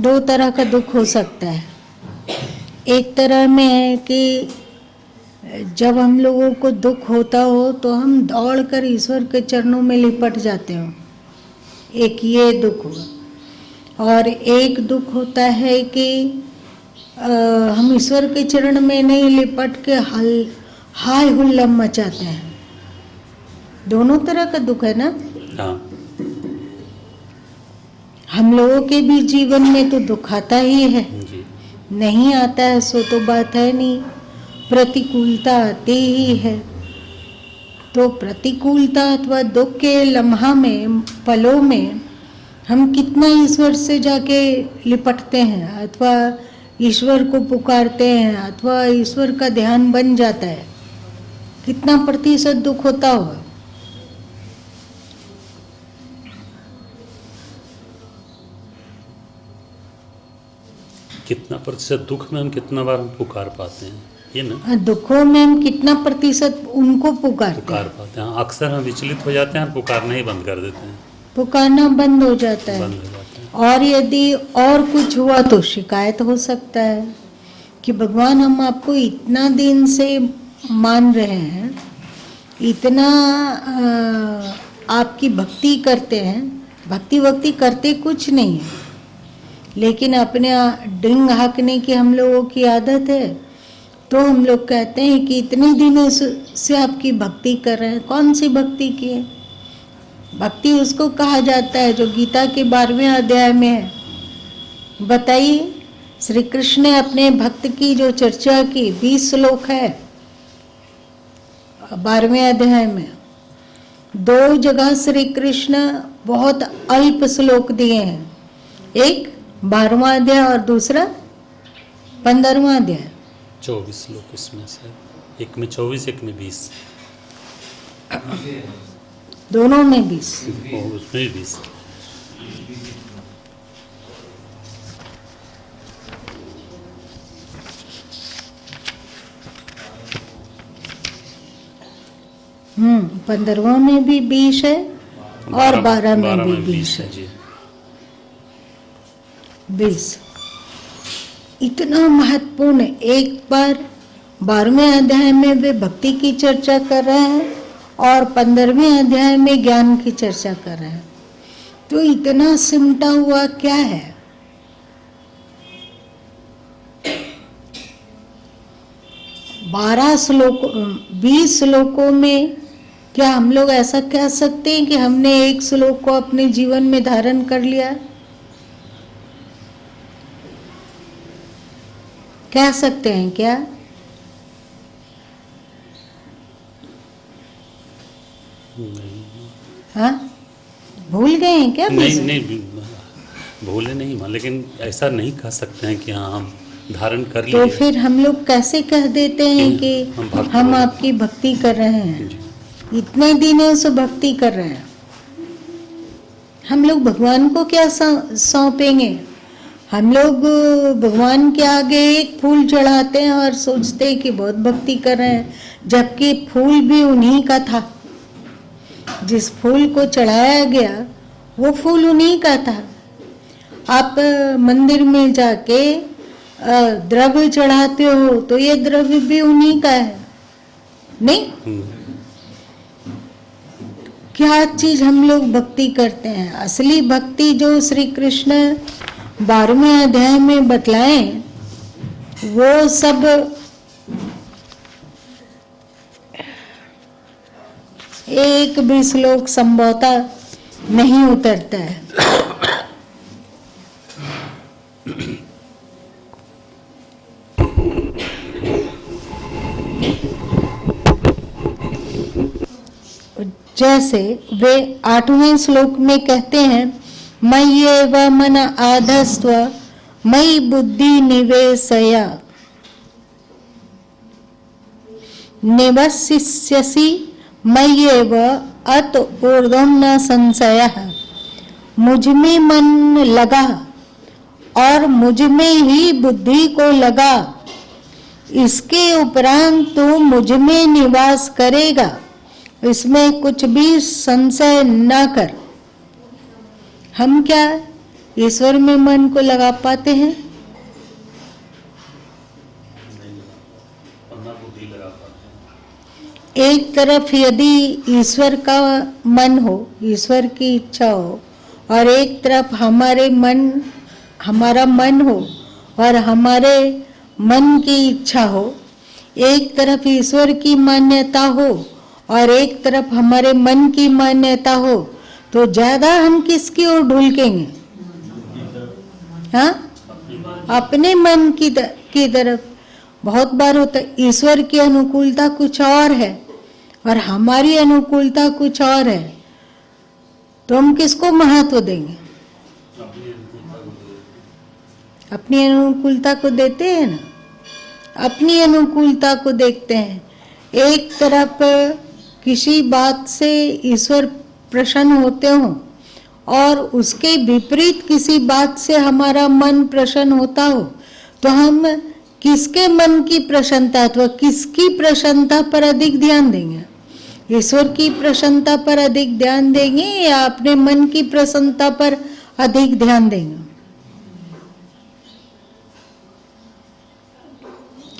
दो तरह का दुख हो सकता है। एक तरह में है कि जब हम लोगों को दुख होता हो तो हम दौड़कर ईश्वर के चरणों में लिपट जाते हो, एक ये दुख हुआ। और एक दुख होता है कि हम ईश्वर के चरण में नहीं लिपट के हाय हुल्लम मचाते हैं। दोनों तरह का दुख है ना। हाँ। हम लोगों के भी जीवन में तो दुख आता ही है जी। नहीं आता है सो तो बात है नहीं, प्रतिकूलता आती ही है। तो प्रतिकूलता अथवा दुख के लम्हा में, पलों में हम कितना ईश्वर से जाके लिपटते हैं अथवा ईश्वर को पुकारते हैं अथवा ईश्वर का ध्यान बन जाता है, कितना प्रतिशत दुख होता होगा। कितना प्रतिशत दुख में हम कितना बार हम पुकार पाते हैं, ये ना। दुखों में हम कितना प्रतिशत उनको पुकार पाते हैं। अक्सर हम विचलित हो जाते हैं, पुकारना ही बंद कर देते हैं, पुकारना बंद हो जाता है। और यदि और कुछ हुआ तो शिकायत हो सकता है कि भगवान हम आपको इतना दिन से मान रहे हैं, इतना आपकी भक्ति करते हैं, भक्ति करते कुछ नहीं है, लेकिन अपने डिंग हाँकने की हम लोगों की आदत है। तो हम लोग कहते हैं कि इतने दिनों से आपकी भक्ति कर रहे हैं। कौन सी भक्ति की है? भक्ति उसको कहा जाता है जो गीता के 12वें अध्याय में है। बताइए, श्री कृष्ण ने अपने भक्त की जो चर्चा की, 20 श्लोक है 12वें अध्याय में। 2 जगह श्री कृष्ण बहुत अल्प श्लोक दिए हैं, एक 12वां अध्याय और दूसरा 15वां अध्याय। 24 श्लोक इसमें से, एक में 24, एक में 20, दोनों में 20, उसमें भी 20। हम्म, 15वां में भी 20 है और 12 में भी 20 है। 20 इतना महत्वपूर्ण। एक बार 12वें अध्याय में वे भक्ति की चर्चा कर रहे हैं और 15वें अध्याय में ज्ञान की चर्चा कर रहे हैं। तो इतना सिमटा हुआ क्या है? बारह श्लोक 20 श्लोकों में क्या हम लोग ऐसा कह सकते हैं कि हमने एक श्लोक को अपने जीवन में धारण कर लिया? कह सकते हैं क्या? हाँ, भूल गए हैं क्या? नहीं भूले नहीं, लेकिन ऐसा नहीं कह सकते हैं कि हाँ हम धारण कर लिए। तो फिर हम लोग कैसे कह देते हैं कि हम आपकी भक्ति कर रहे हैं, इतने दिनों से भक्ति कर रहे हैं। हम लोग भगवान को क्या सौंपेंगे? हम लोग भगवान के आगे एक फूल चढ़ाते हैं और सोचते हैं कि बहुत भक्ति कर रहे हैं, जबकि फूल भी उन्हीं का था। जिस फूल को चढ़ाया गया वो फूल उन्हीं का था। आप मंदिर में जाके द्रव्य चढ़ाते हो तो ये द्रव्य भी उन्हीं का है, नहीं? क्या चीज हम लोग भक्ति करते हैं? असली भक्ति जो श्री कृष्ण 12वें अध्याय में बतलाए, वो सब एक भी श्लोक संभवतः नहीं उतरता है। जैसे वे 8वें श्लोक में कहते हैं, मय्येव मन आधस्त्व मयि बुद्धि निवेशय निवसिष्यसि मय्येव अत ऊर्ध्वं न संशयः। मुझ में मन लगा और मुझ में ही बुद्धि को लगा, इसके उपरांत तू मुझ में निवास करेगा, इसमें कुछ भी संशय न कर। हम क्या ईश्वर में मन को लगा पाते हैं? एक तरफ यदि ईश्वर का मन हो, ईश्वर की इच्छा हो, और एक तरफ हमारा मन हो और हमारे मन की इच्छा हो, एक तरफ ईश्वर की मान्यता हो और एक तरफ हमारे मन की मान्यता हो, तो ज्यादा हम किसकी ओर ढुलकेंगे? हाँ, अपने मन की तरफ। बहुत बार होता है ईश्वर की अनुकूलता कुछ और है और हमारी अनुकूलता कुछ और है, तो हम किसको महत्व देंगे? अपनी अनुकूलता को देते हैं ना, अपनी अनुकूलता को देखते हैं। एक तरफ किसी बात से ईश्वर प्रसन्न होते हो और उसके विपरीत किसी बात से हमारा मन प्रसन्न होता हो, तो हम किसके मन की प्रसन्नता अथवा किसकी प्रसन्नता पर अधिक ध्यान देंगे? ईश्वर की प्रसन्नता पर अधिक ध्यान देंगे या अपने मन की प्रसन्नता पर अधिक ध्यान देंगे?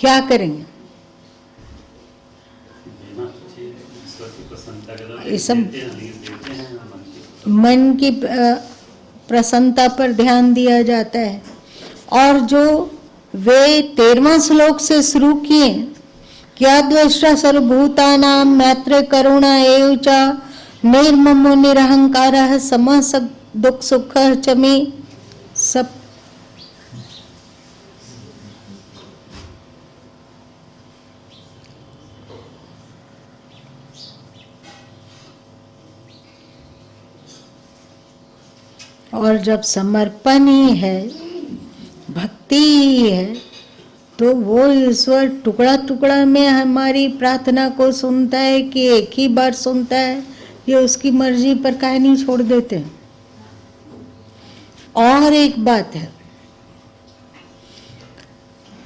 क्या करेंगे? ये सब मन की प्रसन्नता पर ध्यान दिया जाता है। और जो वे 13वां श्लोक से शुरू किए, क्या द्वेष्टा सर्वभूतानां मैत्र करुणा एव च निर्ममो निरहंकारः समः दुख सुखः च मे, सब और जब समर्पण ही है, भक्ति ही है, तो वो ईश्वर टुकड़ा टुकड़ा में हमारी प्रार्थना को सुनता है कि एक ही बार सुनता है, ये उसकी मर्जी पर काहे नहीं छोड़ देते। और एक बात है,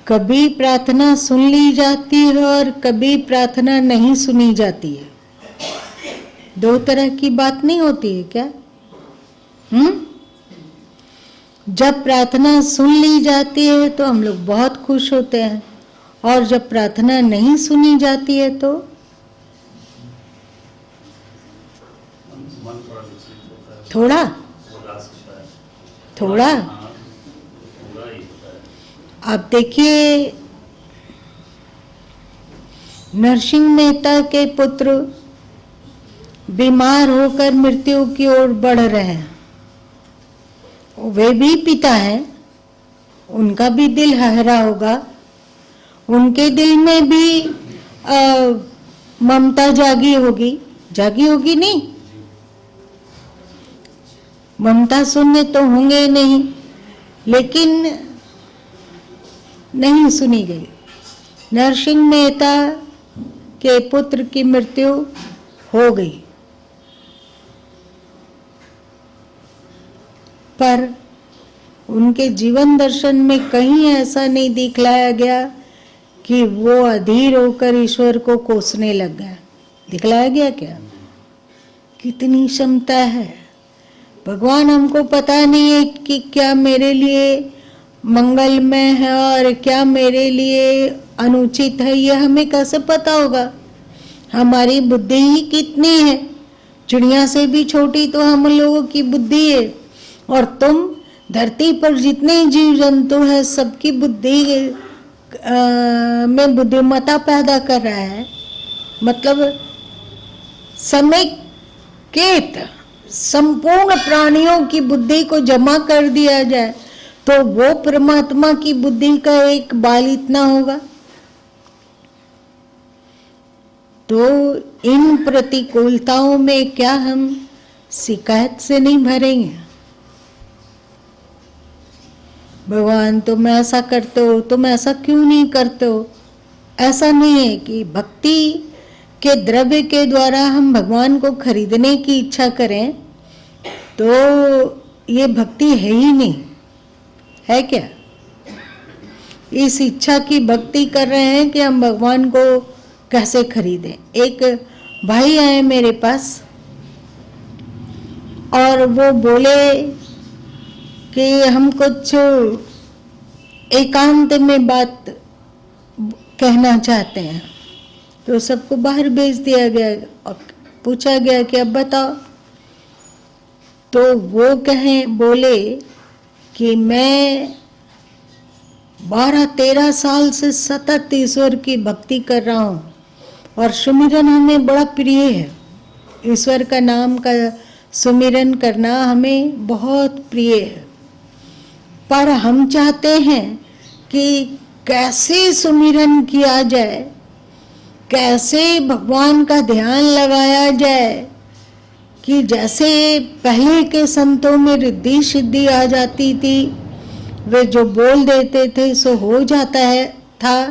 कभी प्रार्थना सुन ली जाती है और कभी प्रार्थना नहीं सुनी जाती है। दो तरह की बात नहीं होती है क्या? जब प्रार्थना सुन ली जाती है तो हम लोग बहुत खुश होते हैं, और जब प्रार्थना नहीं सुनी जाती है तो थोड़ा आप देखिए, नरसिंह मेहता के पुत्र बीमार होकर मृत्यु की ओर बढ़ रहे हैं। वे भी पिता हैं, उनका भी दिल हरा होगा, उनके दिल में भी ममता जागी होगी नहीं? ममता शून्य तो होंगे नहीं, लेकिन नहीं सुनी गई। नरसिंह मेहता के पुत्र की मृत्यु हो गई, पर उनके जीवन दर्शन में कहीं ऐसा नहीं दिखलाया गया कि वो अधीर होकर ईश्वर को कोसने लग गया। दिखलाया गया क्या? कितनी क्षमता है भगवान, हमको पता नहीं है कि क्या मेरे लिए मंगलमय है और क्या मेरे लिए अनुचित है, ये हमें कैसे पता होगा? हमारी बुद्धि ही कितनी है, चिड़िया से भी छोटी तो हम लोगों की बुद्धि है। और तुम धरती पर जितने जीव जंतु है सबकी बुद्धि में बुद्धिमत्ता पैदा कर रहा है। मतलब समेकित संपूर्ण प्राणियों की बुद्धि को जमा कर दिया जाए तो वो परमात्मा की बुद्धि का एक बाल इतना होगा। तो इन प्रतिकूलताओं में क्या हम शिकायत से नहीं भरेंगे? भगवान तुम ऐसा करते हो, तुम ऐसा क्यों नहीं करते हो? ऐसा नहीं है कि भक्ति के द्रव्य के द्वारा हम भगवान को खरीदने की इच्छा करें तो ये भक्ति है ही नहीं, है क्या? इस इच्छा की भक्ति कर रहे हैं कि हम भगवान को कैसे खरीदें। एक भाई आए मेरे पास और वो बोले कि हम कुछ एकांत में बात कहना चाहते हैं, तो सबको बाहर भेज दिया गया और पूछा गया कि अब बताओ। तो वो बोले कि मैं 12-13 साल से सतत ईश्वर की भक्ति कर रहा हूँ और सुमिरन हमें बड़ा प्रिय है। ईश्वर का नाम का सुमिरन करना हमें बहुत प्रिय है, पर हम चाहते हैं कि कैसे सुमिरन किया जाए, कैसे भगवान का ध्यान लगाया जाए कि जैसे पहले के संतों में रिद्धि सिद्धि आ जाती थी, वे जो बोल देते थे सो हो जाता था,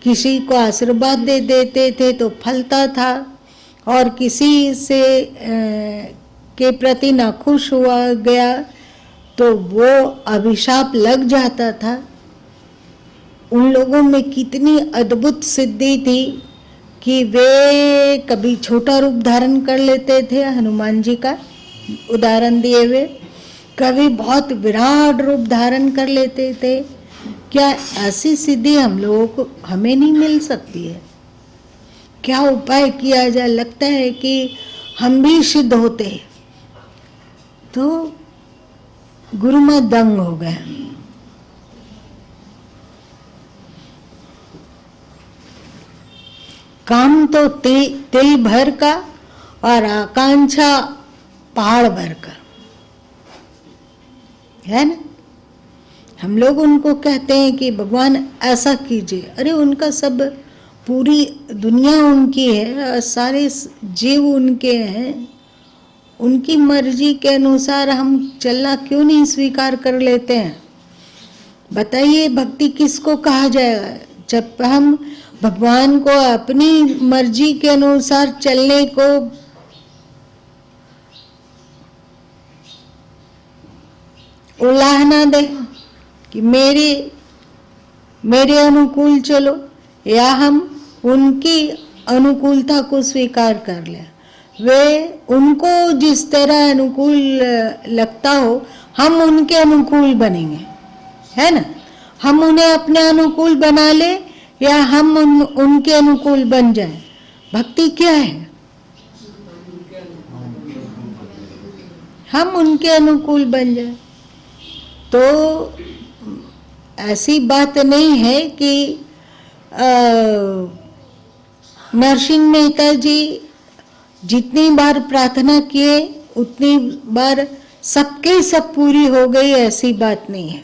किसी को आशीर्वाद दे देते थे तो फलता था, और किसी से के प्रति नाखुश हुआ गया तो वो अभिशाप लग जाता था। उन लोगों में कितनी अद्भुत सिद्धि थी कि वे कभी छोटा रूप धारण कर लेते थे, हनुमान जी का उदाहरण दिए हुए, कभी बहुत विराट रूप धारण कर लेते थे। क्या ऐसी सिद्धि हम लोगों को हमें नहीं मिल सकती है? क्या उपाय किया जाए? लगता है कि हम भी सिद्ध होते। तो गुरु में दंग हो गया। काम तो तिल भर का और आकांक्षा पहाड़ भर का है ना। हम लोग उनको कहते हैं कि भगवान ऐसा कीजिए, अरे उनका सब, पूरी दुनिया उनकी है, सारे जीव उनके हैं, उनकी मर्जी के अनुसार हम चलना क्यों नहीं स्वीकार कर लेते हैं? बताइए, भक्ति किसको कहा जाएगा? जब हम भगवान को अपनी मर्जी के अनुसार चलने को उलाहना दे कि मेरे अनुकूल चलो, या हम उनकी अनुकूलता को स्वीकार कर लें। वे उनको जिस तरह अनुकूल लगता हो हम उनके अनुकूल बनेंगे, है ना। हम उन्हें अपने अनुकूल बना ले या हम उनके अनुकूल बन जाएं। भक्ति क्या है? हम उनके अनुकूल बन जाएं। तो ऐसी बात नहीं है कि नरसिंह मेहता जी जितनी बार प्रार्थना किए उतनी बार सबके सब पूरी हो गई, ऐसी बात नहीं है।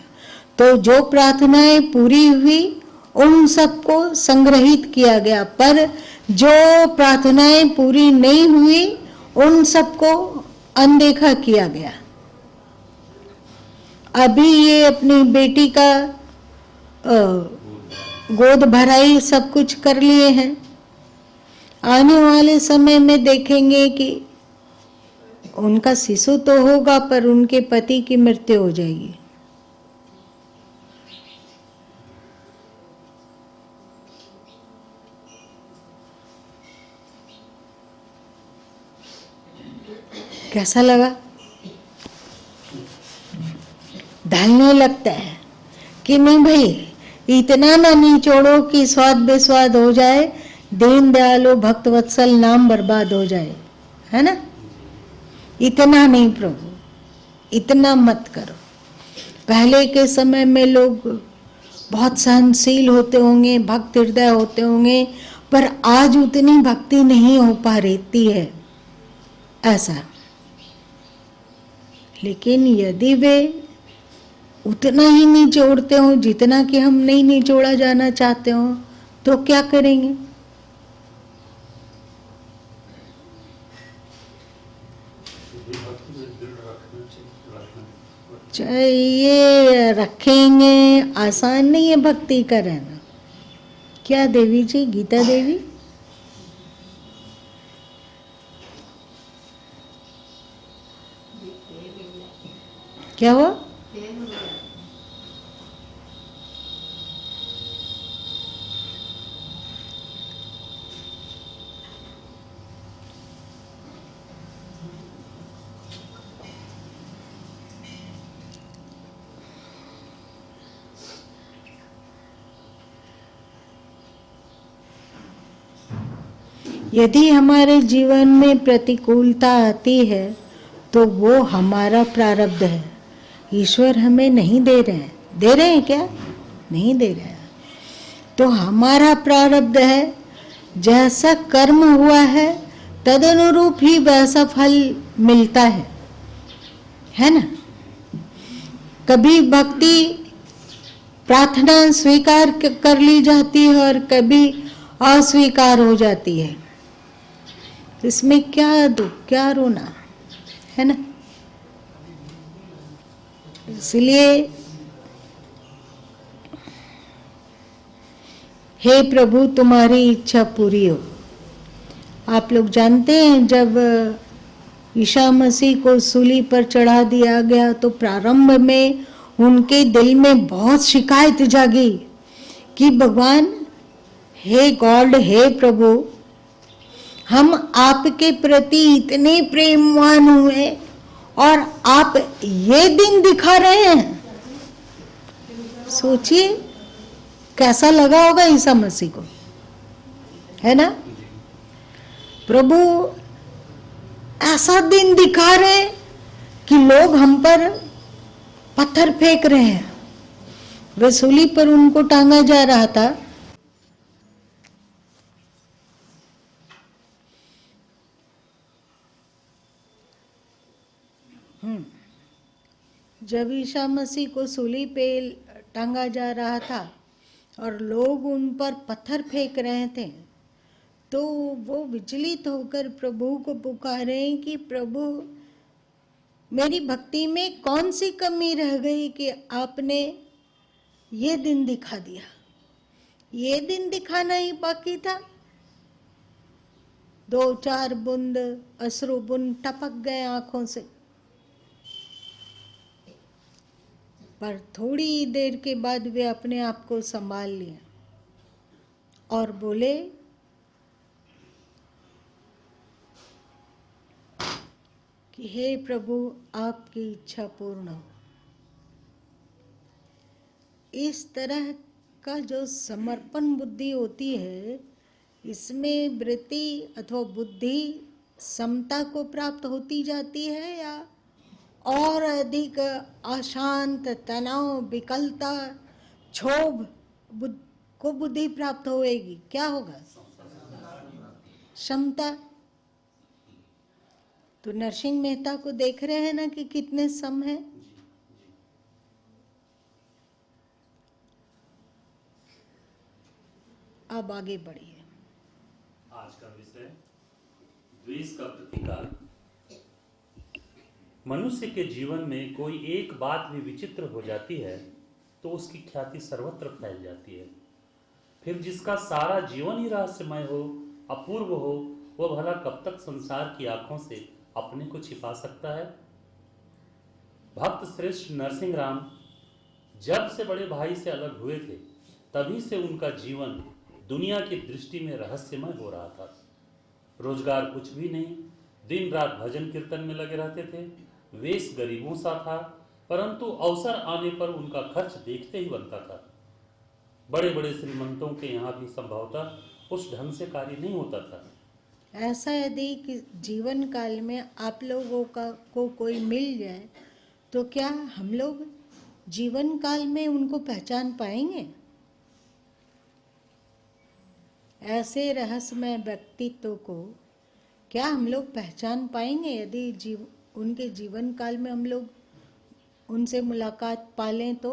तो जो प्रार्थनाएं पूरी हुई उन सबको संग्रहित किया गया, पर जो प्रार्थनाएं पूरी नहीं हुई उन सबको अनदेखा किया गया। अभी ये अपनी बेटी का गोद भराई सब कुछ कर लिए हैं, आने वाले समय में देखेंगे कि उनका शिशु तो होगा पर उनके पति की मृत्यु हो जाएगी। कैसा लगा? ढलने लगता है कि नहीं भाई, इतना ना निचोड़ो कि स्वाद बेस्वाद हो जाए, दीन दयालु भक्त वत्सल नाम बर्बाद हो जाए, है ना। इतना नहीं प्रभु, इतना मत करो। पहले के समय में लोग बहुत सहनशील होते होंगे, भक्त हृदय होते होंगे, पर आज उतनी भक्ति नहीं हो पा रही है ऐसा। लेकिन यदि वे उतना ही निचोड़ते हो जितना कि हम नहीं निचोड़ा जाना चाहते हो, तो क्या करेंगे? चाहिए रखेंगे, आसान नहीं है भक्ति का रहना। क्या देवी जी, गीता देवी? क्या हुआ? यदि हमारे जीवन में प्रतिकूलता आती है तो वो हमारा प्रारब्ध है, ईश्वर हमें नहीं दे रहे हैं। दे रहे हैं क्या? नहीं दे रहे हैं। तो हमारा प्रारब्ध है, जैसा कर्म हुआ है तदनुरूप ही वैसा फल मिलता है ना। कभी भक्ति प्रार्थना स्वीकार कर ली जाती है और कभी अस्वीकार हो जाती है। इसमें क्या दुख, क्या रोना है ना। इसलिए हे प्रभु तुम्हारी इच्छा पूरी हो। आप लोग जानते हैं जब ईसा मसीह को सूली पर चढ़ा दिया गया तो प्रारंभ में उनके दिल में बहुत शिकायत जागी कि भगवान, हे गॉड, हे प्रभु, हम आपके प्रति इतने प्रेमवान हुए और आप ये दिन दिखा रहे हैं। सोचिए कैसा लगा होगा ईसा मसीह को, है ना। प्रभु ऐसा दिन दिखा रहे कि लोग हम पर पत्थर फेंक रहे हैं। वे सूली पर उनको टांगा जा रहा था। जब ईसा मसीह को सूली पे टांगा जा रहा था और लोग उन पर पत्थर फेंक रहे थे, तो वो विचलित होकर प्रभु को पुकारे कि प्रभु, मेरी भक्ति में कौन सी कमी रह गई कि आपने ये दिन दिखा दिया। ये दिन दिखाना ही बाकी था। 2-4 बूंद अश्रु बूंद टपक गए आंखों से, पर थोड़ी देर के बाद वे अपने आप को संभाल लिए और बोले कि हे प्रभु, आपकी इच्छा पूर्ण हो। इस तरह का जो समर्पण बुद्धि होती है, इसमें वृत्ति अथवा बुद्धि समता को प्राप्त होती जाती है या और अधिक अशांत, तनाव, विकलता, क्षोभ को बुद्धि प्राप्त होएगी। क्या होगा? क्षमता। तो नरसिंह मेहता को देख रहे हैं ना कि कितने सम है। अब आगे बढ़िए। आज का विषय द्वेष का प्रतिकार। मनुष्य के जीवन में कोई एक बात भी विचित्र हो जाती है तो उसकी ख्याति सर्वत्र फैल जाती है। फिर जिसका सारा जीवन ही रहस्यमय हो, अपूर्व हो, वह भला कब तक संसार की आंखों से अपने को छिपा सकता है। भक्त श्रेष्ठ नरसिंह राम जब से बड़े भाई से अलग हुए थे, तभी से उनका जीवन दुनिया की दृष्टि में रहस्यमय हो रहा था। रोजगार कुछ भी नहीं, दिन रात भजन कीर्तन में लगे रहते थे। वेश गरीबों सा था, परंतु अवसर आने पर उनका खर्च देखते ही बनता था। बड़े बड़े श्रीमंतों के यहाँ भी संभवतः उस ढंग से कार्य नहीं होता था। ऐसा यदि कि जीवन काल में आप लोगों को कोई मिल जाए तो क्या हम लोग जीवन काल में उनको पहचान पाएंगे? ऐसे रहस्यमय व्यक्तित्व को क्या हम लोग पहचान पाएंगे यदि उनके जीवन काल में हम लोग उनसे मुलाकात पालें तो?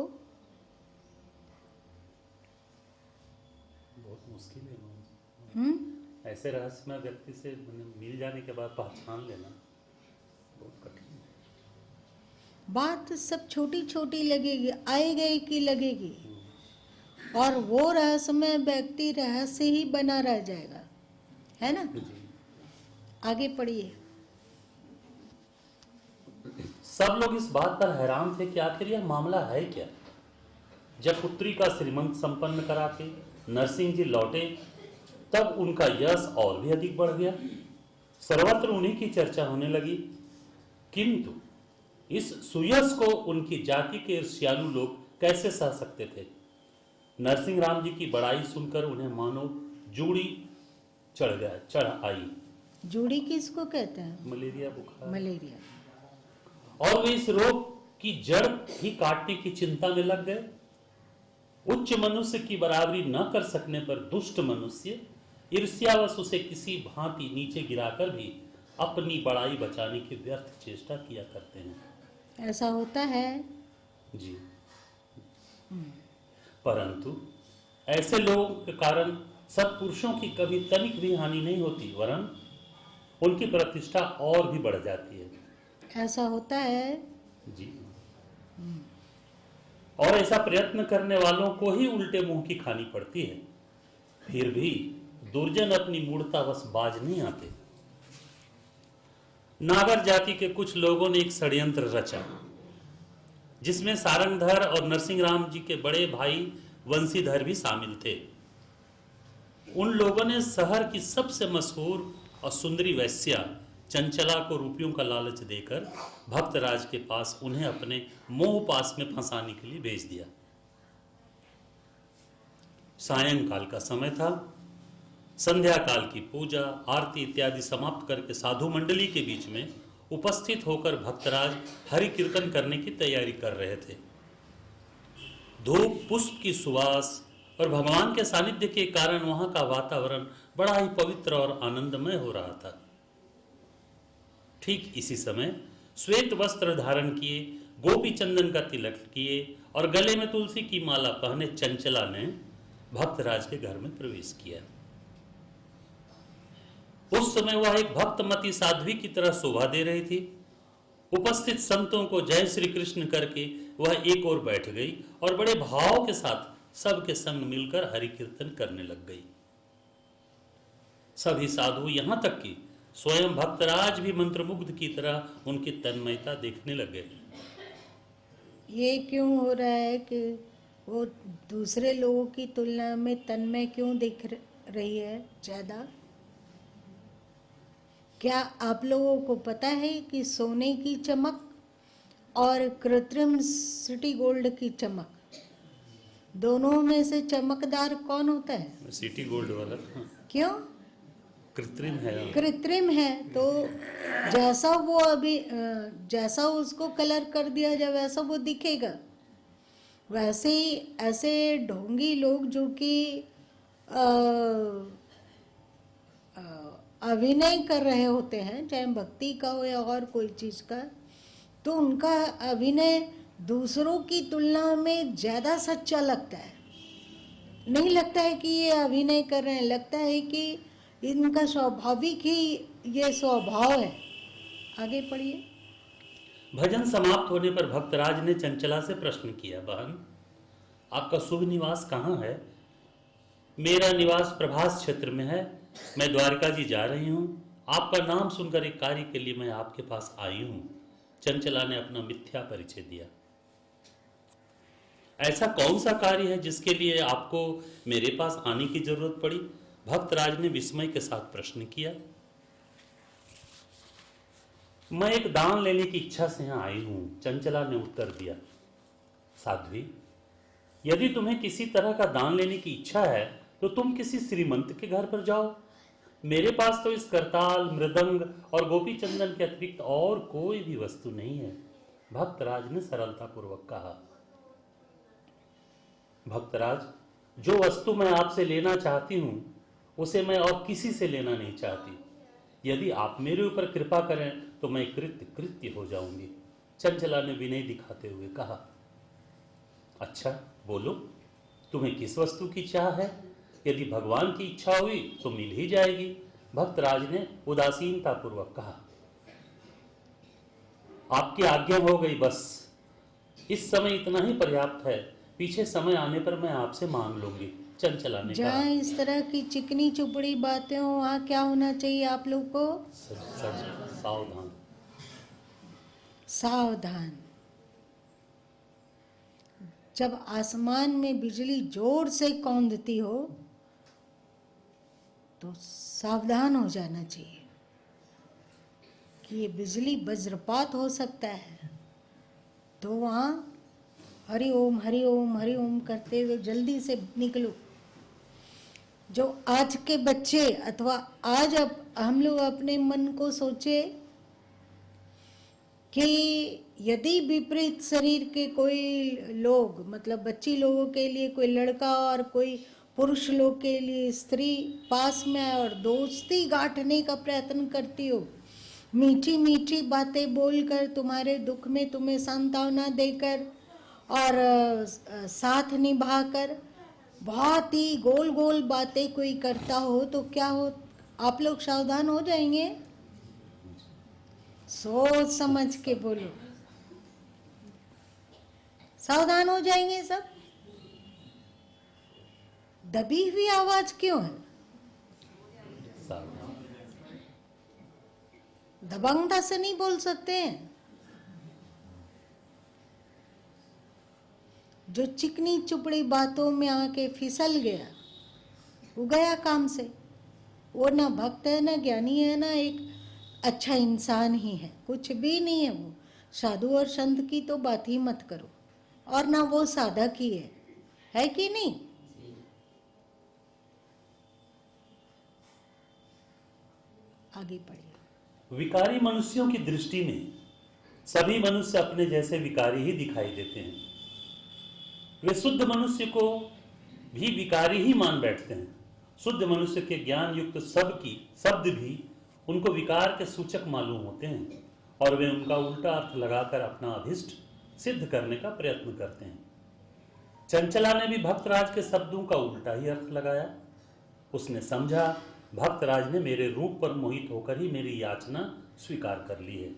बहुत मुश्किल है। ऐसे रहस्यमय व्यक्ति से मिल जाने के बाद पहचान लेना बहुत कठिन है। बात सब छोटी छोटी लगेगी, आए गए की लगेगी, और वो रहस्यमय व्यक्ति रहस्य ही बना रह जाएगा, है ना। आगे पढ़िए। सब लोग इस बात पर हैरान थे कि आखिर यह मामला है क्या। जब पुत्री का श्रीमंत संपन्न करा के नरसिंह जी लौटे, तब उनका यश और भी अधिक बढ़ गया। सर्वत्र उन्हीं की चर्चा होने लगी। किंतु इस सुयश को उनकी जाति के ईर्ष्यालु लोग कैसे सह सकते थे। नरसिंह राम जी की बड़ाई सुनकर उन्हें मानो जूड़ी चढ़ आई। जूड़ी किसको कहते हैं? मलेरिया बुखार। मलेरिया। और वे इस रोग की जड़ ही काटने की चिंता में लग गए। उच्च मनुष्य की बराबरी न कर सकने पर दुष्ट मनुष्य ईर्ष्यावश उसे किसी भांति नीचे गिराकर भी अपनी बड़ाई बचाने की व्यर्थ चेष्टा किया करते हैं। ऐसा होता है जी। परंतु ऐसे लोगों के कारण सत्पुरुषों की कभी तनिक भी हानि नहीं होती, वरन उनकी प्रतिष्ठा और भी बढ़ जाती है। ऐसा होता है जी। और ऐसा प्रयत्न करने वालों को ही उल्टे मुंह की खानी पड़ती है। फिर भी दुर्जन अपनी मूढ़तावश बाज नहीं आते। नागर जाति के कुछ लोगों ने एक षड्यंत्र रचा, जिसमें सारंगधर और नरसिंह राम जी के बड़े भाई वंशीधर भी शामिल थे। उन लोगों ने शहर की सबसे मशहूर और सुंदरी वैश्या चंचला को रुपयों का लालच देकर भक्तराज के पास उन्हें अपने मोह पास में फंसाने के लिए भेज दिया। सायंकाल का समय था। संध्या काल की पूजा आरती इत्यादि समाप्त करके साधु मंडली के बीच में उपस्थित होकर भक्तराज हरि कीर्तन करने की तैयारी कर रहे थे। धूप पुष्प की सुवास और भगवान के सानिध्य के कारण वहां का वातावरण बड़ा ही पवित्र और आनंदमय हो रहा था। ठीक इसी समय श्वेत वस्त्र धारण किए, गोपी चंदन का तिलक किए और गले में तुलसी की माला पहने चंचला ने भक्तराज के घर में प्रवेश किया। उस समय वह एक भक्तमती साध्वी की तरह शोभा दे रही थी। उपस्थित संतों को जय श्री कृष्ण करके वह एक ओर बैठ गई और बड़े भाव के साथ सबके संग मिलकर हरि कीर्तन करने लग गई। सभी साधु यहां तक कि स्वयं भक्तराज भी मंत्रमुग्ध की तरह उनकी तन्मयता देखने लगे। ये क्यों हो रहा है कि वो दूसरे लोगों की तुलना में तन्मय क्यों दिख रही है ज्यादा? क्या आप लोगों को पता है कि सोने की चमक और कृत्रिम सिटी गोल्ड की चमक, दोनों में से चमकदार कौन होता है? सिटी गोल्ड वाला। क्यों? कृत्रिम है। कृत्रिम है तो जैसा वो अभी जैसा उसको कलर कर दिया जाए वैसा वो दिखेगा। वैसे ही ऐसे ढोंगी लोग जो कि अभिनय कर रहे होते हैं, चाहे भक्ति का हो या और कोई चीज़ का, तो उनका अभिनय दूसरों की तुलना में ज़्यादा सच्चा लगता है। नहीं लगता है कि ये अभिनय कर रहे हैं, लगता है कि इनका स्वाभाविक ही ये स्वभाव है। आगे पढ़िए। भजन समाप्त होने पर भक्तराज ने चंचला से प्रश्न किया, बहन आपका शुभ निवास कहाँ है? मेरा निवास प्रभास क्षेत्र में है। मैं द्वारका जी जा रही हूँ। आपका नाम सुनकर एक कार्य के लिए मैं आपके पास आई हूँ। चंचला ने अपना मिथ्या परिचय दिया। ऐसा कौन सा कार्य है जिसके लिए आपको मेरे पास आने की जरूरत पड़ी? भक्तराज ने विस्मय के साथ प्रश्न किया। मैं एक दान लेने की इच्छा से यहां आई हूं, चंचला ने उत्तर दिया। साध्वी, यदि तुम्हें किसी तरह का दान लेने की इच्छा है तो तुम किसी श्रीमंत के घर पर जाओ। मेरे पास तो इस करताल, मृदंग और गोपी चंदन के अतिरिक्त और कोई भी वस्तु नहीं है, भक्तराज ने सरलतापूर्वक कहा। भक्तराज, जो वस्तु मैं आपसे लेना चाहती हूं उसे मैं और किसी से लेना नहीं चाहती। यदि आप मेरे ऊपर कृपा करें तो मैं कृत्य हो जाऊंगी, चंचला ने विनय दिखाते हुए कहा। अच्छा बोलो, तुम्हें किस वस्तु की चाह है? यदि भगवान की इच्छा हुई तो मिल ही जाएगी, भक्तराज ने उदासीनता पूर्वक कहा। आपकी आज्ञा हो गई, बस इस समय इतना ही पर्याप्त है। पीछे समय आने पर मैं आपसे मांग लूंगी, चंचला ने कहा। जहाँ इस तरह की चिकनी चुपड़ी बातें हो वहाँ क्या होना चाहिए आप लोग को? सावधान। सावधान। जब आसमान में बिजली जोर से कौंधती हो तो सावधान हो जाना चाहिए कि ये बिजली वज्रपात हो सकता है। तो वहाँ हरि ओम हरि ओम हरि ओम करते हुए जल्दी से निकलो। जो आज के बच्चे अथवा आज अब हम लोग अपने मन को सोचे कि यदि विपरीत शरीर के कोई लोग, मतलब बच्ची लोगों के लिए कोई लड़का और कोई पुरुष लोग के लिए स्त्री पास में आए और दोस्ती गांठने का प्रयत्न करती हो, मीठी मीठी बातें बोलकर, तुम्हारे दुख में तुम्हें सांत्वना देकर और साथ निभाकर बहुत ही गोल गोल बातें कोई करता हो, तो क्या हो, आप लोग सावधान हो जाएंगे। सोच समझ के बोलो, सावधान हो जाएंगे सब। दबी हुई आवाज क्यों है? दबंगता से नहीं बोल सकते हैं। जो चिकनी चुपड़ी बातों में आके फिसल गया, वो गया काम से। वो ना भक्त है, ना ज्ञानी है, ना एक अच्छा इंसान ही है, कुछ भी नहीं है वो। साधु और संत की तो बात ही मत करो, और ना वो साधक ही है कि नहीं? आगे पढ़िए। विकारी मनुष्यों की दृष्टि में सभी मनुष्य अपने जैसे विकारी ही दिखाई देते हैं। वे शुद्ध मनुष्य को भी विकारी ही मान बैठते हैं। शुद्ध मनुष्य के ज्ञान युक्त शब्द भी उनको विकार के सूचक मालूम होते हैं, और वे उनका उल्टा अर्थ लगाकर अपना अभिष्ट सिद्ध करने का प्रयत्न करते हैं। चंचला ने भी भक्तराज के शब्दों का उल्टा ही अर्थ लगाया। उसने समझा, भक्तराज ने मेरे रूप पर मोहित होकर ही मेरी याचना स्वीकार कर ली है।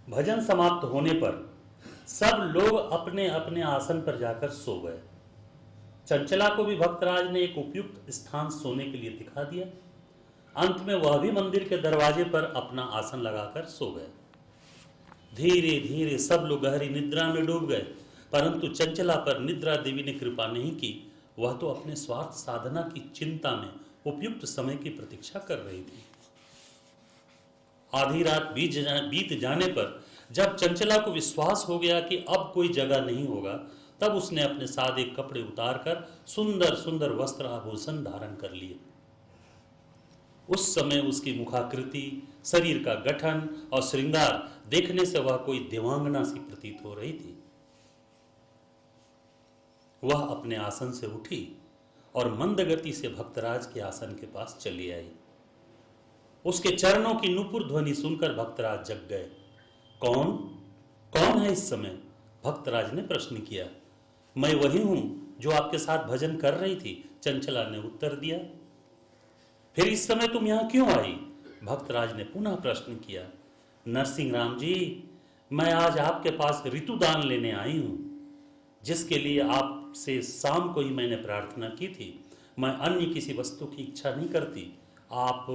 भजन समाप्त होने पर सब लोग अपने अपने आसन पर जाकर सो गए। चंचला को भी भक्तराज ने एक उपयुक्त स्थान सोने के लिए दिखा दिया। अंत में वह भी मंदिर के दरवाजे पर अपना आसन लगाकर सो गए। धीरे धीरे सब लोग गहरी निद्रा में डूब गए, परंतु चंचला पर निद्रा देवी ने कृपा नहीं की। वह तो अपने स्वार्थ साधना की चिंता में उपयुक्त समय की प्रतीक्षा कर रही थी। आधी रात बीत जाने पर जब चंचला को विश्वास हो गया कि अब कोई जगह नहीं होगा, तब उसने अपने सादे कपड़े उतारकर सुंदर सुंदर वस्त्र आभूषण धारण कर लिए। उस समय उसकी मुखाकृति, शरीर का गठन और श्रृंगार देखने से वह कोई देवांगना सी प्रतीत हो रही थी। वह अपने आसन से उठी और मंद गति से भक्तराज के आसन के पास चली आई। उसके चरणों की नुपुर ध्वनि सुनकर भक्तराज जग गए। कौन कौन है इस समय? भक्तराज ने प्रश्न किया। मैं वही हूं जो आपके साथ भजन कर रही थी, चंचला ने उत्तर दिया। फिर इस समय तुम यहां क्यों आई? भक्तराज ने पुनः प्रश्न किया। नरसिंह राम जी, मैं आज आपके पास ऋतुदान लेने आई हूं, जिसके लिए आपसे शाम को ही मैंने प्रार्थना की थी। मैं अन्य किसी वस्तु की इच्छा नहीं करती। आप,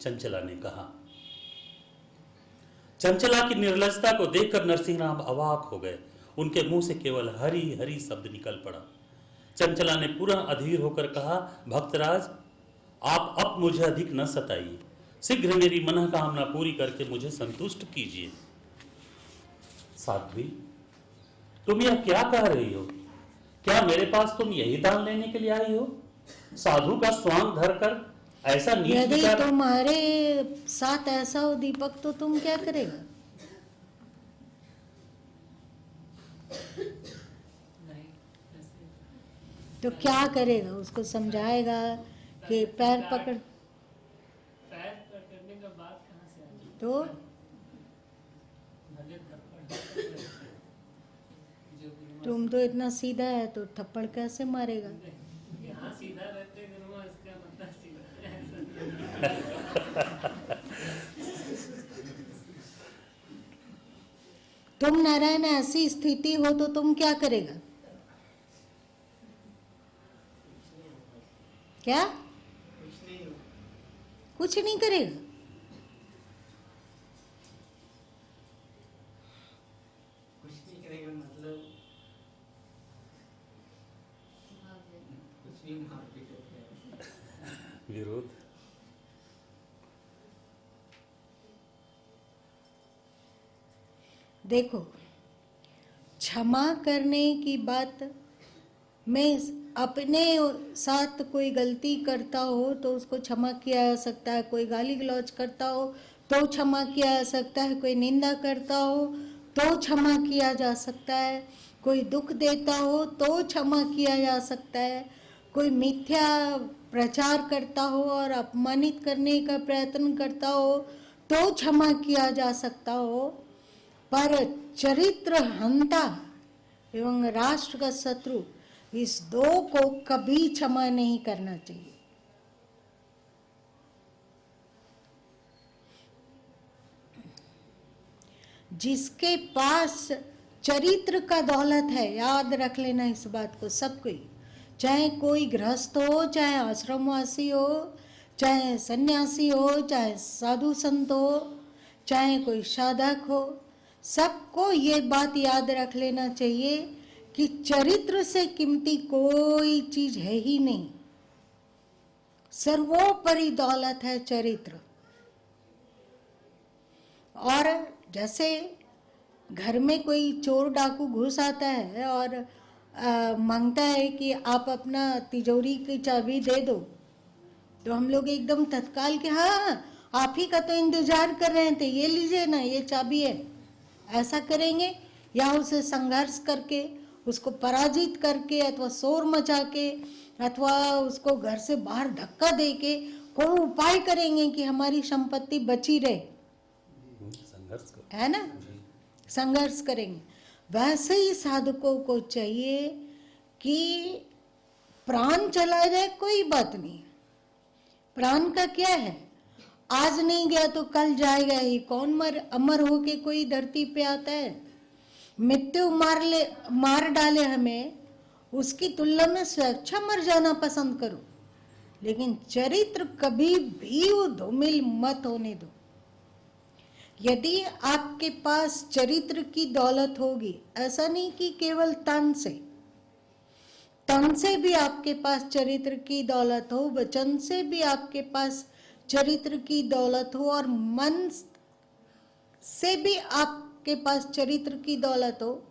चंचला ने कहा। चंचला की निर्लजता को देखकर नरसिंह राम अवाक हो गए। उनके मुंह से केवल हरी हरी शब्द निकल पड़ा। चंचला ने पुनः अधीर होकर कहा, भक्तराज, आप अब मुझे अधिक न सताइए। शीघ्र मेरी मनोकामना पूरी करके मुझे संतुष्ट कीजिए। साध्वी, तुम यह क्या कह रही हो? क्या मेरे पास तुम यही दान लेने के लिए आई हो? साधु का स्वांग धरकर ऐसा नीच यदि विचार। तुम्हारे साथ ऐसा हो दीपक, तो तुम क्या करेगा? तो क्या करेगा? उसको समझाएगा कि पैर पकड़ने का बात कहां से आई? तो तुम तो इतना सीधा है, तो थप्पड़ कैसे मारेगा? यहाँ सीधा रहते गुरुमा, इसका मतलब सीधा तुम नारायण ऐसी स्थिति हो तो तुम क्या करेगा? क्या? कुछ नहीं करेगा। कुछ नहीं करेगा मतलब कुछ भी मारपीट होता है, विरोध। देखो, क्षमा करने की बात मैं अपने साथ कोई गलती करता हो तो उसको क्षमा किया जा सकता है, कोई गाली गलौज करता हो तो क्षमा किया जा सकता है, कोई निंदा करता हो तो क्षमा किया जा सकता है, कोई दुख देता हो तो क्षमा किया जा सकता है, कोई मिथ्या प्रचार करता हो और अपमानित करने का प्रयत्न करता हो तो क्षमा किया जा सकता हो, पर चरित्र हंता एवं राष्ट्र का शत्रु, इस दो को कभी क्षमा नहीं करना चाहिए। जिसके पास चरित्र का दौलत है, याद रख लेना इस बात को सब कोई, चाहे कोई गृहस्थ हो, चाहे आश्रमवासी हो, चाहे सन्यासी हो, चाहे साधु संत हो, चाहे कोई साधक हो, सबको ये बात याद रख लेना चाहिए कि चरित्र से कीमती कोई चीज है ही नहीं। सर्वोपरि दौलत है चरित्र। और जैसे घर में कोई चोर डाकू घुस आता है और मांगता है कि आप अपना तिजोरी की चाबी दे दो, तो हम लोग एकदम तत्काल के हाँ आप ही का तो इंतजार कर रहे थे, ये लीजिए ना, ये चाबी है, ऐसा करेंगे। या उसे संघर्ष करके, उसको पराजित करके, अथवा शोर मचा के, अथवा उसको घर से बाहर धक्का दे के कोई उपाय करेंगे कि हमारी संपत्ति बची रहे, संघर्ष है ना, संघर्ष करेंगे। वैसे ही साधकों को चाहिए कि प्राण चला जाए कोई बात नहीं, प्राण का क्या है, आज नहीं गया तो कल जाएगा ही। कौन अमर होके कोई धरती पे आता है? मृत्यु मार डाले हमें, उसकी तुलना में स्वेच्छा मर जाना पसंद करो, लेकिन चरित्र कभी भी वो धूमिल मत होने दो। यदि आपके पास चरित्र की दौलत होगी, ऐसा नहीं कि केवल तन से भी आपके पास चरित्र की दौलत हो, वचन से भी आपके पास चरित्र की दौलत हो, और मन से भी आपके पास चरित्र की दौलत हो,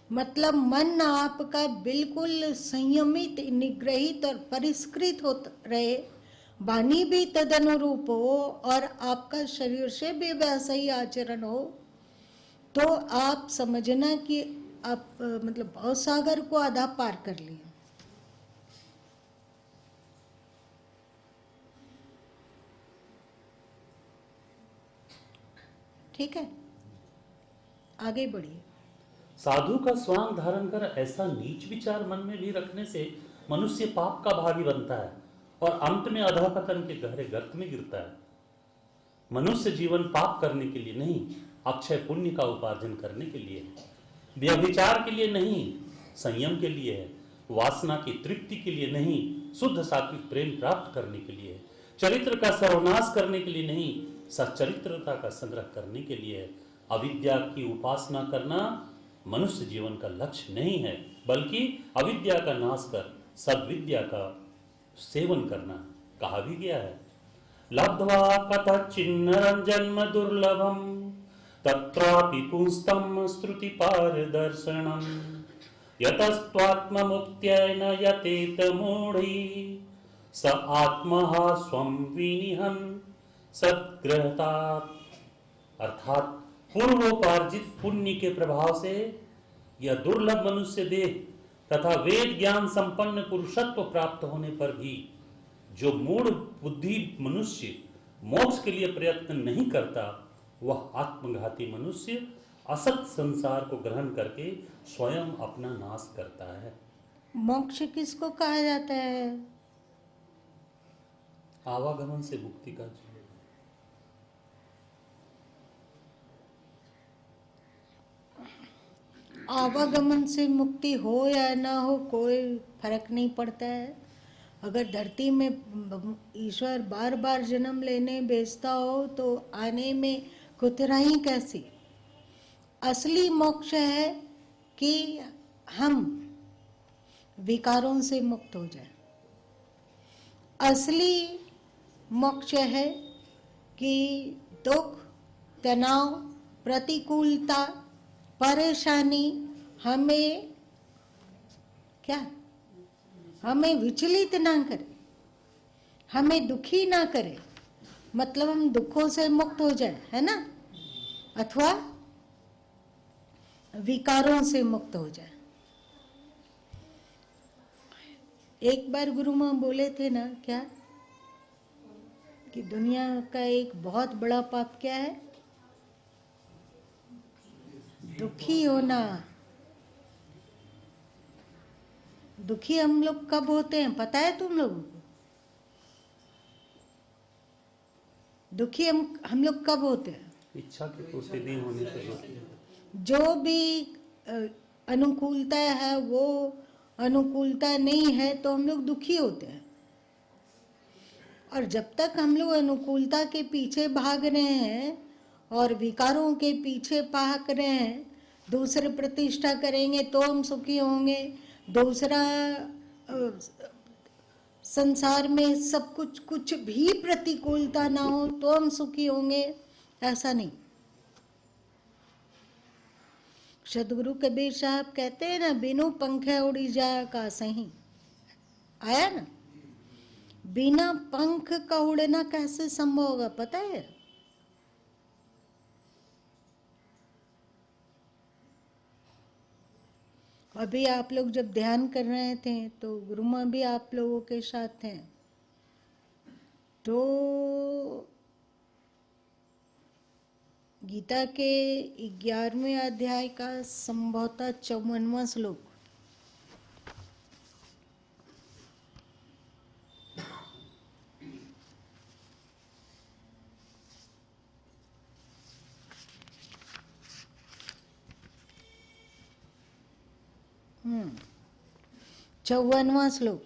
मतलब मन आपका बिल्कुल संयमित, निग्रहित और परिष्कृत हो रहे, वाणी भी तदनुरूप हो, और आपका शरीर से भी वैसा ही आचरण हो, तो आप समझना कि आप मतलब भवसागर को आधा पार कर लिए। ठीक है, आगे बढ़िए। साधु का स्वांग धारण कर ऐसा नीच विचार मन में भी रखने से मनुष्य पाप का भागी बनता है और अंत में अधःपतन के गहरे गर्त में गिरता है। मनुष्य जीवन पाप करने के लिए नहीं, अक्षय पुण्य का उपार्जन करने के लिए है। व्यभिचार के लिए नहीं, संयम के लिए है। वासना की तृप्ति के लिए नहीं, शुद्ध सात्विक प्रेम प्राप्त करने के लिए है। चरित्र का सर्वनाश करने के लिए नहीं, सच्चरित्रता का संग्रह करने के लिए है। अविद्या की उपासना करना मनुष्य जीवन का लक्ष्य नहीं है, बल्कि अविद्या का नाश कर सद्विद्या का सेवन करना कहा भी गया है। लब्ध्वा कथचिन्नरं जन्म दुर्लभम तत्रापि पुंस्तं स्तुति पारदर्शनम यतस्त्वात्ममुक्त्येन यतेत मूढ़ी स आत्मः स्वं विनिहन सद्ग्रहता। अर्थात पूर्वोपार्जित पुण्य के प्रभाव से यह दुर्लभ मनुष्य देह तथा वेद ज्ञान संपन्न पुरुषत्व प्राप्त होने पर भी जो मूढ़ बुद्धि मनुष्य मोक्ष के लिए प्रयत्न नहीं करता, वह आत्मघाती मनुष्य असत संसार को ग्रहण करके स्वयं अपना नाश करता है। मोक्ष किसको कहा जाता है? आवागमन से मुक्ति का आवागमन से मुक्ति हो या ना हो कोई फर्क नहीं पड़ता है। अगर धरती में ईश्वर बार बार जन्म लेने भेजता हो तो आने में कुतराई कैसी? असली मोक्ष है कि हम विकारों से मुक्त हो जाए। असली मोक्ष है कि दुख, तनाव, प्रतिकूलता, परेशानी हमें क्या हमें विचलित ना करे, हमें दुखी ना करे, मतलब हम दुखों से मुक्त हो जाए, है ना, अथवा विकारों से मुक्त हो जाए। एक बार गुरु माँ बोले थे ना, क्या कि दुनिया का एक बहुत बड़ा पाप क्या है? दुखी होना। दुखी हम लोग कब होते हैं पता है तुम लोगों को? दुखी हम लोग कब होते हैं? इच्छा की पूर्ति नहीं होने पर होती है। जो भी अनुकूलता है वो अनुकूलता नहीं है तो हम लोग दुखी होते हैं। और जब तक हम लोग अनुकूलता के पीछे भाग रहे हैं और विकारों के पीछे भाग रहे हैं, दूसरे प्रतिष्ठा करेंगे तो हम सुखी होंगे, दूसरा संसार में सब कुछ भी प्रतिकूलता ना हो तो हम सुखी होंगे, ऐसा नहीं। सदगुरु कबीर साहब कहते हैं ना, बिनु पंखे उड़ी जा आकाश ही, आया ना, बिना पंख का उड़ना कैसे संभव होगा पता है? अभी आप लोग जब ध्यान कर रहे थे तो गुरु माँ भी आप लोगों के साथ हैं, तो गीता के 11वें अध्याय का संभवतः 54वां श्लोक, हम्म, 54वां श्लोक,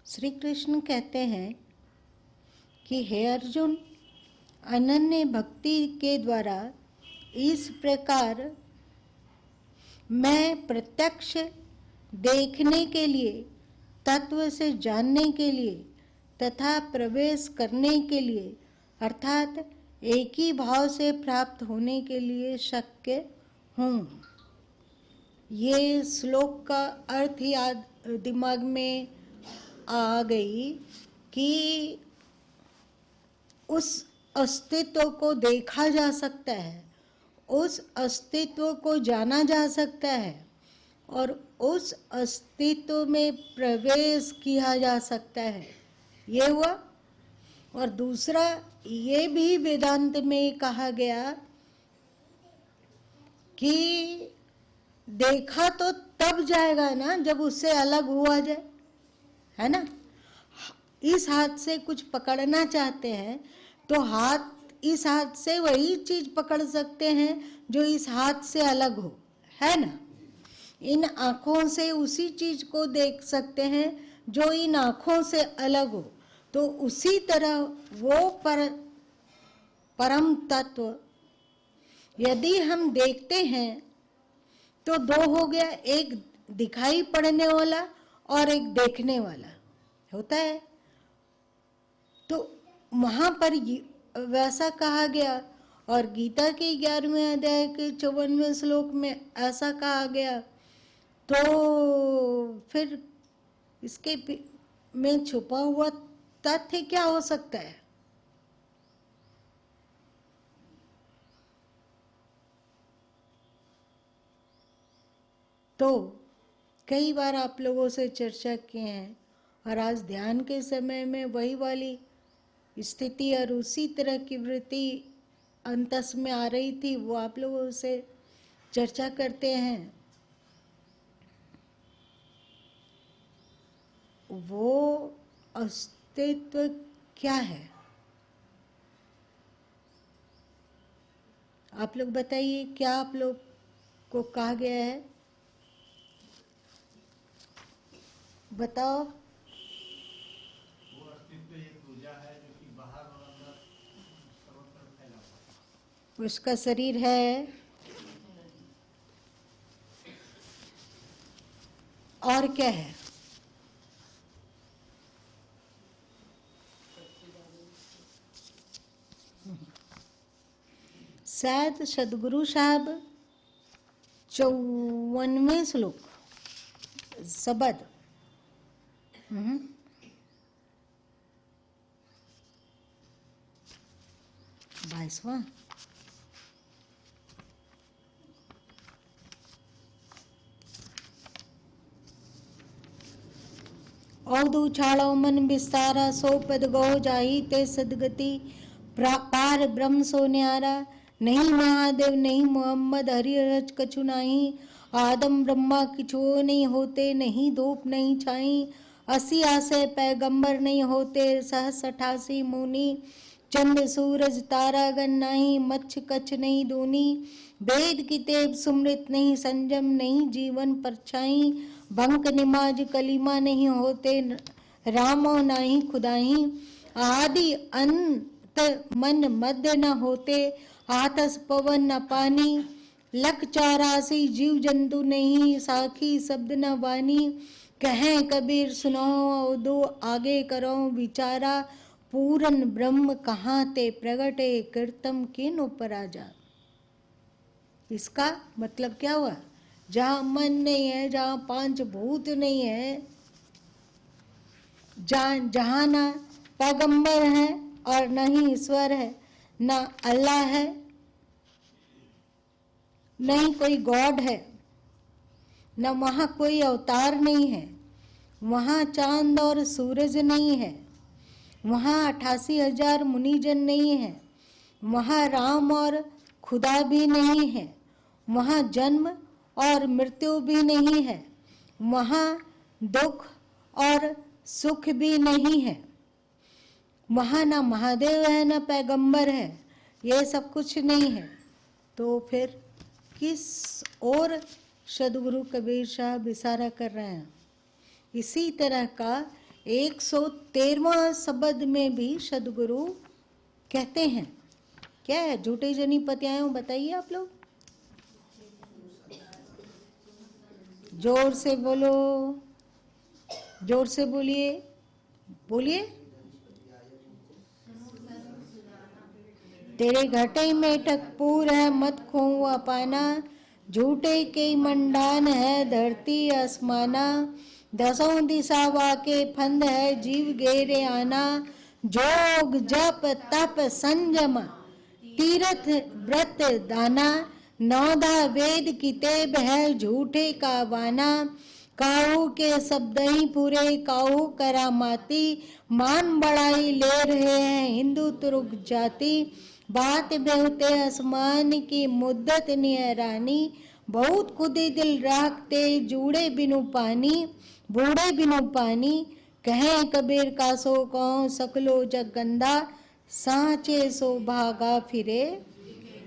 श्री कृष्ण कहते हैं कि हे अर्जुन, अनन्य भक्ति के द्वारा इस प्रकार मैं प्रत्यक्ष देखने के लिए, तत्व से जानने के लिए तथा प्रवेश करने के लिए, अर्थात एक ही भाव से प्राप्त होने के लिए शक्य हूँ। ये श्लोक का अर्थ याद दिमाग में आ गई कि उस अस्तित्व को देखा जा सकता है, उस अस्तित्व को जाना जा सकता है और उस अस्तित्व में प्रवेश किया जा सकता है, ये हुआ। और दूसरा ये भी वेदांत में कहा गया कि देखा तो तब जाएगा ना जब उससे अलग हुआ जाए, है ना। इस हाथ से कुछ पकड़ना चाहते हैं तो इस हाथ से वही चीज पकड़ सकते हैं जो इस हाथ से अलग हो, है ना। इन आँखों से उसी चीज को देख सकते हैं जो इन आँखों से अलग हो। तो उसी तरह वो परम तत्व यदि हम देखते हैं तो दो हो गया, एक दिखाई पड़ने वाला और एक देखने वाला होता है। तो वहां पर वैसा कहा गया और गीता के 11वें अध्याय के 54वें श्लोक में ऐसा कहा गया, तो फिर इसके में छुपा हुआ तथ्य क्या हो सकता है? तो कई बार आप लोगों से चर्चा किए हैं और आज ध्यान के समय में वही वाली स्थिति और उसी तरह की वृत्ति अंतस में आ रही थी, वो आप लोगों से चर्चा करते हैं। वो अस्तित्व क्या है? आप लोग बताइए, क्या आप लोग को कहा गया है? बताओ। वो अस्तित्व एक ऊर्जा है जो कि बाहर और अंदर सर्वत्र फैला हुआ है। उसका शरीर है और क्या है? शायद सदगुरु साहब 54वें श्लोक शब्द 22वां। औदु छाड़ो मन विस्तारा सो पद गो जाई ते सदगति पार ब्रह्म सो न्यारा। नहीं महादेव नहीं मोहम्मद हरि रच कछु नाही। आदम ब्रह्मा किछो नहीं होते नहीं धूप नहीं छाई। 80 आसे पैगंबर नहीं होते सहस 88 मुनि। चंद सूरज तारा गण नहीं मच्छ कच्छ नहीं दूनी। वेद किताब सुमृत नहीं संजम नहीं जीवन परछाई। भंक निमाज कलीमा नहीं होते रामो नाही खुदाही। आदि अंत मन मध्य न होते आतस पवन न पानी। 184 जीव जंतु नहीं साखी शब्द न वानी। कहें कबीर सुनो दो आगे करो विचारा। पूरन ब्रह्म कहाँ ते प्रगटे कीर्तम किन उपराजा। इसका मतलब क्या हुआ? जहाँ मन नहीं है, जहाँ 5 भूत नहीं है, जहाँ ना पैगंबर है और न ही ईश्वर है, ना अल्लाह है, नहीं कोई गॉड है, न वहाँ कोई अवतार नहीं है, वहाँ चांद और सूरज नहीं है, वहाँ 88,000 मुनिजन नहीं है, वहाँ राम और खुदा भी नहीं है, वहाँ जन्म और मृत्यु भी नहीं है, वहाँ दुख और सुख भी नहीं है, वहाँ ना महादेव है ना पैगंबर है, ये सब कुछ नहीं है। तो फिर किस और सदगुरु कबीर साहब इशारा कर रहे हैं? इसी तरह का 113वां शब्द में भी सदगुरु कहते हैं। क्या है? झूठे जनी पत्यायों बताइए आप लोग, जोर से बोलो, जोर से बोलिए, बोलिए। तेरे घटे में ठकपूर है मत खोआ पाना। झूठे के मंडान है धरती आसमाना। 10 दिशा वाके फंद है जीव गेरे आना। जोग जप तप संयम तीर्थ व्रत दाना। 9 वेद किताब है झूठे का वाना। काहू के शब्द ही पूरे काहू करामाती। मान बढ़ाई ले रहे हैं हिंदू तुर्क जाति। बात बेहते आसमान की मुद्दत नियरानी। बहुत खुदी दिल राखते जूड़े बिनु पानी। बूढ़े बिनु पानी कहें कबीर का सो कहो सकलो जग गंदा। सांचे सो भागा फिरे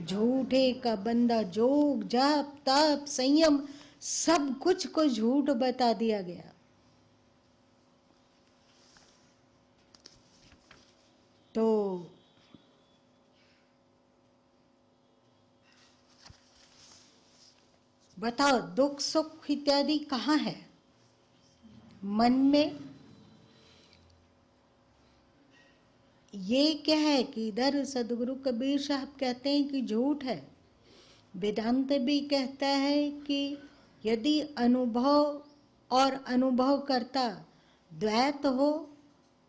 झूठे का बंदा। जोग जाप ताप संयम सब कुछ को झूठ बता दिया गया। तो बताओ दुख सुख इत्यादि कहाँ है? मन में। ये क्या है कि इधर सदगुरु कबीर साहब कहते हैं कि झूठ है। वेदांत भी कहता है कि यदि अनुभव और अनुभव करता द्वैत हो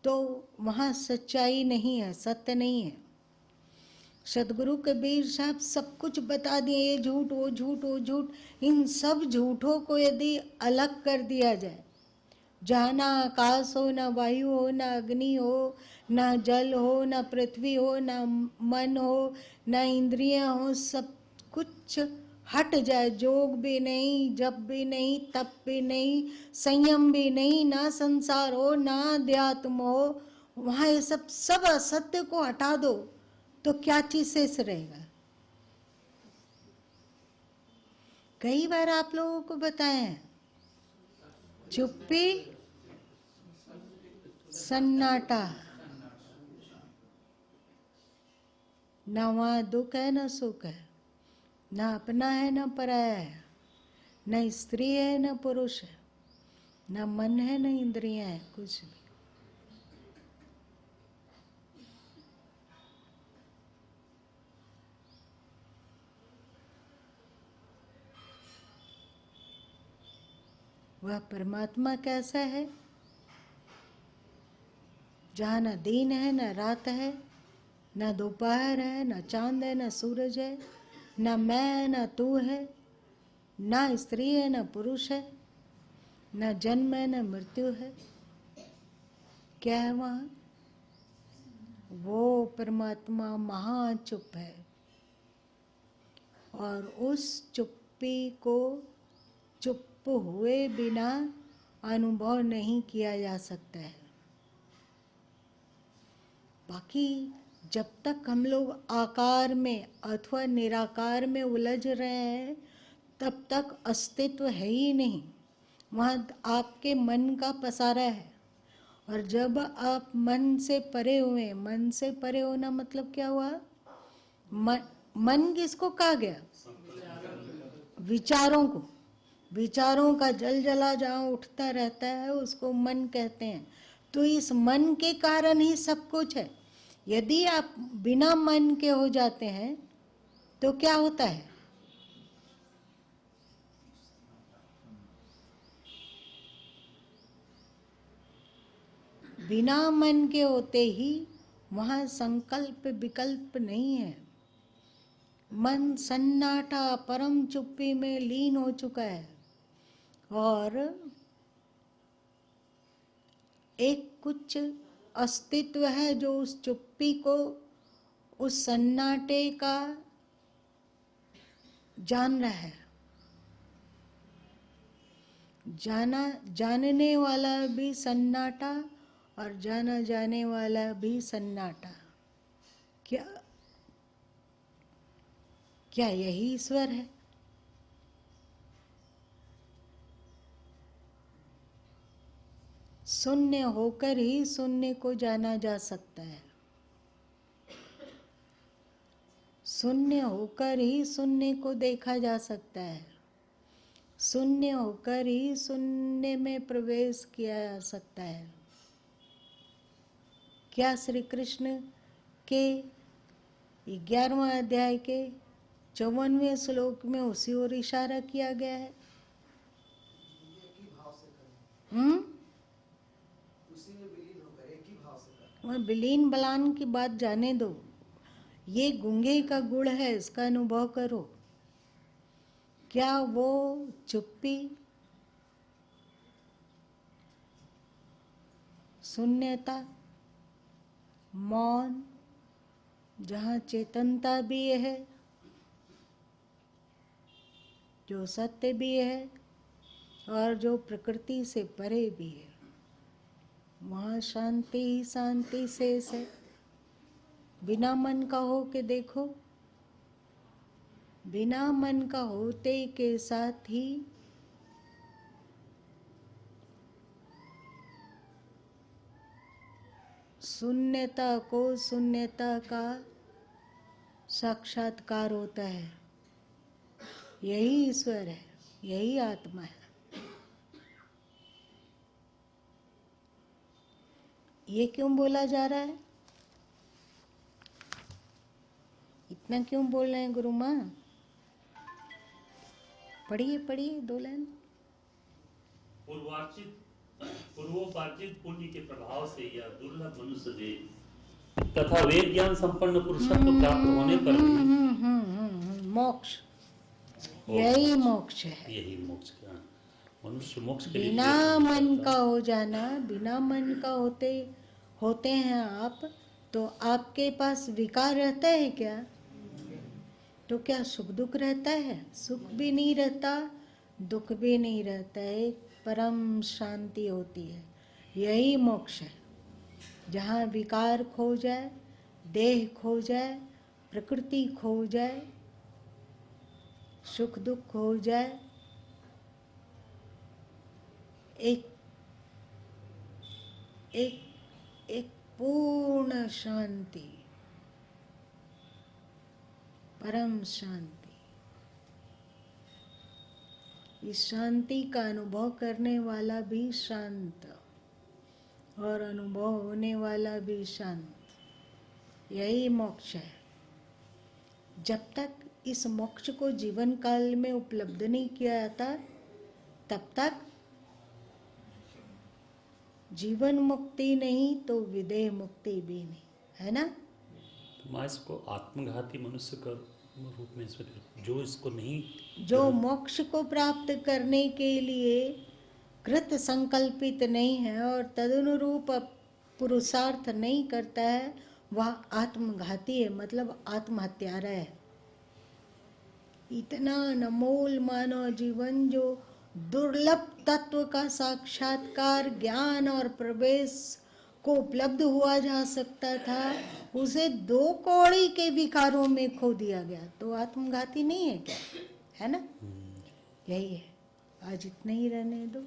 तो वहाँ सच्चाई नहीं है, सत्य नहीं है। सदगुरु कबीर साहब सब कुछ बता दिए, ये झूठ वो झूठ वो झूठ। इन सब झूठों को यदि अलग कर दिया जाए, जहाँ ना आकाश हो, ना वायु हो, ना अग्नि हो, ना जल हो, ना पृथ्वी हो, ना मन हो, ना इंद्रियां हो, सब कुछ हट जाए। जोग भी नहीं, जप भी नहीं, तप भी नहीं, संयम भी नहीं, ना संसार हो, ना अध्यात्म हो, वहाँ ये सब असत्य को हटा दो तो क्या चीज शेष रहेगा? कई बार आप लोगों को बताया है, चुप्पी सन्नाटा। ना वहाँ दुख है ना सुख है, ना अपना है ना पराया है, न स्त्री है न पुरुष है, न मन है न इंद्रियां है, कुछ भी। वह परमात्मा कैसा है, जहाँ न दिन है न रात है, न दोपहर है न चांद है न सूरज है, न मैं है न तू है, न स्त्री है न पुरुष है, न जन्म है न मृत्यु है। क्या है वहाँ? वो परमात्मा महाचुप है और उस चुप्पी को चुप हुए बिना अनुभव नहीं किया जा सकता है। बाकी जब तक हम लोग आकार में अथवा निराकार में उलझ रहे हैं तब तक अस्तित्व है ही नहीं, वहाँ आपके मन का पसारा है। और जब आप मन से परे हुए, मन से परे होना मतलब क्या हुआ? मन किसको कहा गया? विचारों को। विचारों का जलजला जहाँ उठता रहता है उसको मन कहते हैं। तो इस मन के कारण ही सब कुछ है। यदि आप बिना मन के हो जाते हैं तो क्या होता है? बिना मन के होते ही वहाँ संकल्प विकल्प नहीं है। मन सन्नाटा परम चुप्पी में लीन हो चुका है और एक कुछ अस्तित्व है जो उस चुप्पी को, उस सन्नाटे का जान रहा है। जानने वाला भी सन्नाटा और जाना जाने वाला भी सन्नाटा। क्या यही ईश्वर है? शून्य होकर ही शून्य को जाना जा सकता है। शून्य होकर ही शून्य को देखा जा सकता है। शून्य होकर ही शून्य में प्रवेश किया जा सकता है। क्या श्री कृष्ण के 11वां अध्याय के 54वें श्लोक में उसी ओर इशारा किया गया है? उसी में विलीन होकर एक ही भाव से कर। वह विलीन बलान की बात जाने दो। ये गूंगे का गुण है, इसका अनुभव करो। क्या वो चुप्पी, शून्यता, मौन, जहाँ चेतनता भी है, जो सत्य भी है और जो प्रकृति से परे भी है, वहाँ शांति ही शांति शेष है। बिना मन का हो के देखो। बिना मन का होते के साथ ही शून्यता को, शून्यता का साक्षात्कार होता है। यही ईश्वर है, यही आत्मा है। ये क्यों बोला जा रहा है? इतना क्यों बोल रहे हैं गुरु माँ? पढ़िए पढ़िए 2 लाइन। पूर्वोपार्जित पुण्य के प्रभाव से यह दुर्लभ मनुष्य देह तथा वेद ज्ञान संपन्न पुरुषत्व प्राप्त होने पर भी मोक्ष, यही मोक्ष है। यही मोक्ष का मनुष्य मोक्ष के लिए बिना मन का हो जाना, बिना मन का होते हैं आप, तो आपके पास विकार रहता है क्या? तो क्या सुख दुख रहता है? सुख भी नहीं रहता, दुख भी नहीं रहता है। परम शांति होती है। यही मोक्ष है, जहाँ विकार खो जाए, देह खो जाए, प्रकृति खो जाए, सुख दुख खो जाए। एक पूर्ण शांति, परम शांति। इस शांति का अनुभव करने वाला भी शांत और अनुभव होने वाला भी शांत। यही मोक्ष है। जब तक इस मोक्ष को जीवन काल में उपलब्ध नहीं किया जाता, तब तक जीवन मुक्ति नहीं तो विदेह मुक्ति भी नहीं, है ना। तो माँ इसको आत्मघाती मनुष्य का रूप में इसमें जो इसको नहीं, जो मोक्ष को प्राप्त करने के लिए कृत संकल्पित नहीं है और तदनुरूप पुरुषार्थ नहीं करता है, वह आत्मघाती है, मतलब आत्महत्यारा है। इतना अनमोल मानव जीवन जो दुर्लभ तत्व का साक्षात्कार, ज्ञान और प्रवेश को उपलब्ध हुआ जा सकता था, उसे 2 कौड़ी के विकारों में खो दिया गया, तो आत्मघाती नहीं है क्या, है ना। यही है। आज इतना ही रहने दो।